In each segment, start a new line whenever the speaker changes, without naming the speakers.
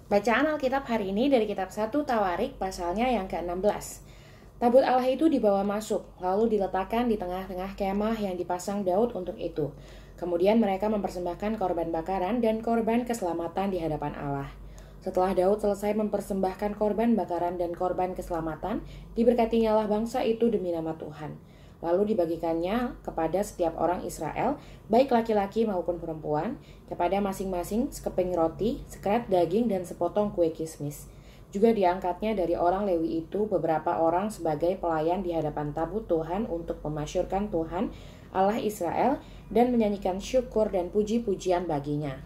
Bacaan Alkitab hari ini dari kitab 1 Tawarik pasalnya yang ke-16. Tabut Allah itu dibawa masuk, lalu diletakkan di tengah-tengah kemah yang dipasang Daud untuk itu. Kemudian mereka mempersembahkan korban bakaran dan korban keselamatan di hadapan Allah. Setelah Daud selesai mempersembahkan korban bakaran dan korban keselamatan, diberkatinyalah bangsa itu demi nama Tuhan. Lalu dibagikannya kepada setiap orang Israel, baik laki-laki maupun perempuan, kepada masing-masing sekeping roti, sekrat daging, dan sepotong kue kismis. Juga diangkatnya dari orang Lewi itu beberapa orang sebagai pelayan di hadapan tabut Tuhan untuk memasyurkan Tuhan, Allah Israel, dan menyanyikan syukur dan puji-pujian baginya.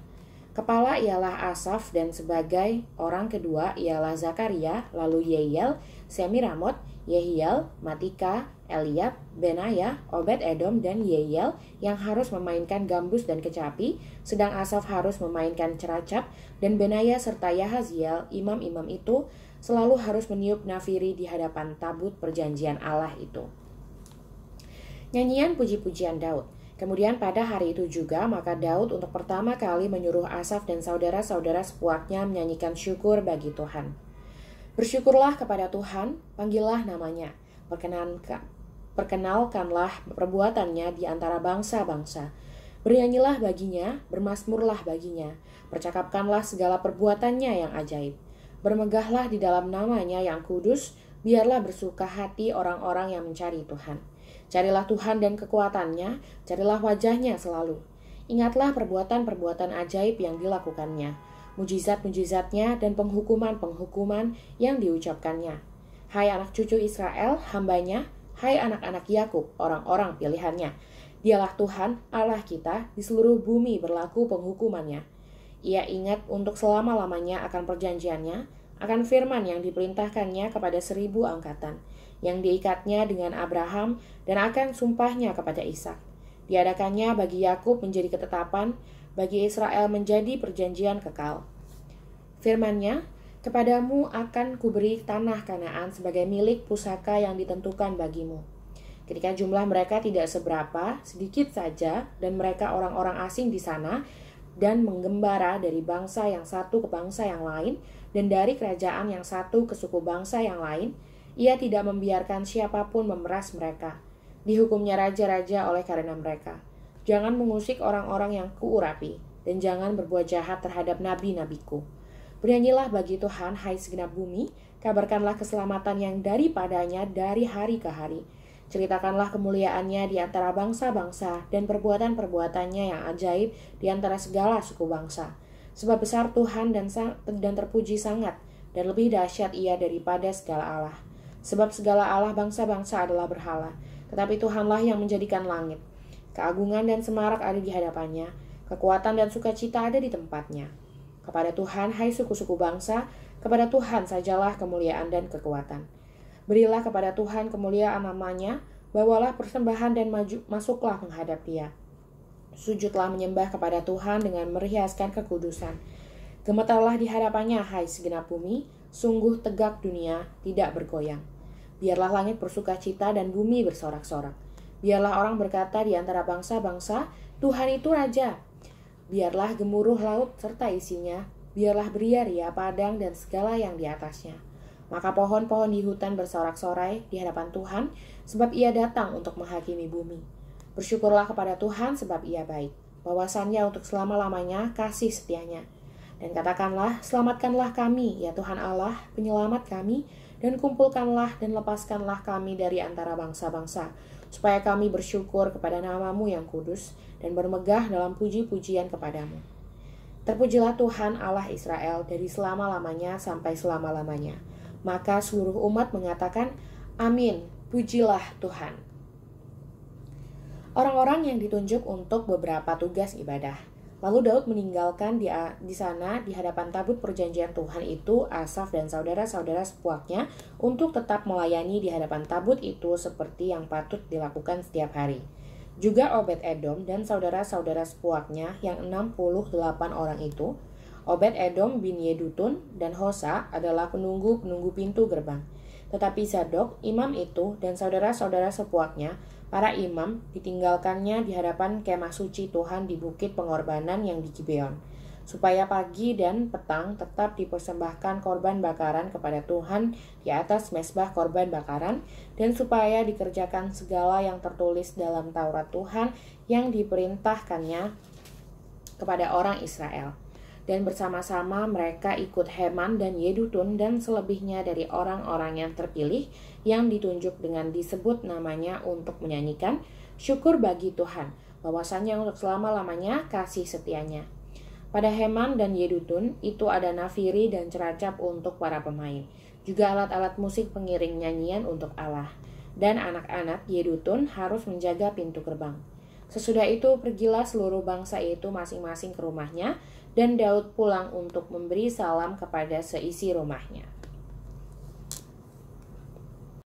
Kepala ialah Asaf dan sebagai orang kedua ialah Zakaria, lalu Yeiel, Semiramot, Yehiel, Matika, Eliab, Benaya, Obed-Edom, dan Yeiel yang harus memainkan gambus dan kecapi, sedang Asaf harus memainkan ceracap, dan Benaya serta Yahaziel, imam-imam itu, selalu harus meniup nafiri di hadapan tabut perjanjian Allah itu. Nyanyian puji-pujian Daud. Kemudian pada hari itu juga, maka Daud untuk pertama kali menyuruh Asaf dan saudara-saudara sepuaknya menyanyikan syukur bagi Tuhan. Bersyukurlah kepada Tuhan, panggillah namanya, perkenalkanlah perbuatannya di antara bangsa-bangsa. Bernyanyilah baginya, bermasmurlah baginya, percakapkanlah segala perbuatannya yang ajaib. Bermegahlah di dalam namanya yang kudus, biarlah bersuka hati orang-orang yang mencari Tuhan. Carilah Tuhan dan kekuatannya, carilah wajahnya selalu. Ingatlah perbuatan-perbuatan ajaib yang dilakukannya, mujizat-mujizatnya dan penghukuman-penghukuman yang diucapkannya. Hai anak cucu Israel, hambanya, hai anak-anak Yakub, orang-orang pilihannya. Dialah Tuhan, Allah kita, di seluruh bumi berlaku penghukumannya. Ia ingat untuk selama-lamanya akan perjanjiannya, akan firman yang diperintahkannya kepada 1000 angkatan, yang diikatnya dengan Abraham dan akan sumpahnya kepada Ishak. Diadakannya bagi Yakub menjadi ketetapan, bagi Israel menjadi perjanjian kekal. Firman-Nya, kepadamu akan kuberi tanah Kanaan sebagai milik pusaka yang ditentukan bagimu. Ketika jumlah mereka tidak seberapa, sedikit saja, dan mereka orang-orang asing di sana, dan menggembara dari bangsa yang satu ke bangsa yang lain, dan dari kerajaan yang satu ke suku bangsa yang lain, ia tidak membiarkan siapapun memeras mereka. Dihukumnya raja-raja oleh karena mereka. Jangan mengusik orang-orang yang kuurapi, dan jangan berbuat jahat terhadap nabi-nabiku. Bernyanyilah bagi Tuhan, hai segenap bumi, kabarkanlah keselamatan yang daripadanya dari hari ke hari. Ceritakanlah kemuliaannya di antara bangsa-bangsa dan perbuatan-perbuatannya yang ajaib di antara segala suku bangsa. Sebab besar Tuhan dan terpuji sangat, dan lebih dahsyat ia daripada segala Allah. Sebab segala Allah bangsa-bangsa adalah berhala, tetapi Tuhanlah yang menjadikan langit. Keagungan dan semarak ada di hadapannya, kekuatan dan sukacita ada di tempatnya. Kepada Tuhan, hai suku-suku bangsa, kepada Tuhan sajalah kemuliaan dan kekuatan. Berilah kepada Tuhan kemuliaan namanya, bawalah persembahan dan masuklah menghadap Dia. Sujudlah menyembah kepada Tuhan dengan meriaskan kekudusan. Gemetarlah di hadapannya, hai segenap bumi, sungguh tegak dunia, tidak bergoyang. Biarlah langit bersuka cita dan bumi bersorak-sorak. Biarlah orang berkata di antara bangsa-bangsa, Tuhan itu Raja. Biarlah gemuruh laut serta isinya, biarlah beria-ria padang dan segala yang di atasnya. Maka pohon-pohon di hutan bersorak-sorai di hadapan Tuhan, sebab ia datang untuk menghakimi bumi. Bersyukurlah kepada Tuhan sebab ia baik, bahwasannya untuk selama-lamanya kasih setianya. Dan katakanlah, selamatkanlah kami, ya Tuhan Allah, penyelamat kami, dan kumpulkanlah dan lepaskanlah kami dari antara bangsa-bangsa, supaya kami bersyukur kepada namamu yang kudus, dan bermegah dalam puji-pujian kepadamu. Terpujilah Tuhan Allah Israel dari selama-lamanya sampai selama-lamanya. Maka seluruh umat mengatakan, amin, pujilah Tuhan. Orang-orang yang ditunjuk untuk beberapa tugas ibadah. Lalu Daud meninggalkan di sana di hadapan tabut perjanjian Tuhan itu Asaf dan saudara-saudara sepuaknya untuk tetap melayani di hadapan tabut itu seperti yang patut dilakukan setiap hari. Juga Obed-Edom dan saudara-saudara sepuaknya yang 68 orang itu, Obed-Edom bin Yedutun dan Hosa adalah penunggu-penunggu pintu gerbang. Tetapi Zadok, imam itu, dan saudara-saudara sepuaknya, para imam, ditinggalkannya di hadapan kemah suci Tuhan di bukit pengorbanan yang di Gibeon. supaya pagi dan petang tetap dipersembahkan korban bakaran kepada Tuhan di atas mezbah korban bakaran, dan supaya dikerjakan segala yang tertulis dalam Taurat Tuhan yang diperintahkannya kepada orang Israel. Dan bersama-sama mereka ikut Heman dan Yedutun dan selebihnya dari orang-orang yang terpilih yang ditunjuk dengan disebut namanya untuk menyanyikan syukur bagi Tuhan, bahwasanya untuk selama-lamanya kasih setianya. Pada Heman dan Yedutun itu ada nafiri dan ceracap untuk para pemain, juga alat-alat musik pengiring nyanyian untuk Allah. Dan anak-anak Yedutun harus menjaga pintu gerbang. Sesudah itu pergilah seluruh bangsa itu masing-masing ke rumahnya, dan Daud pulang untuk memberi salam kepada seisi rumahnya.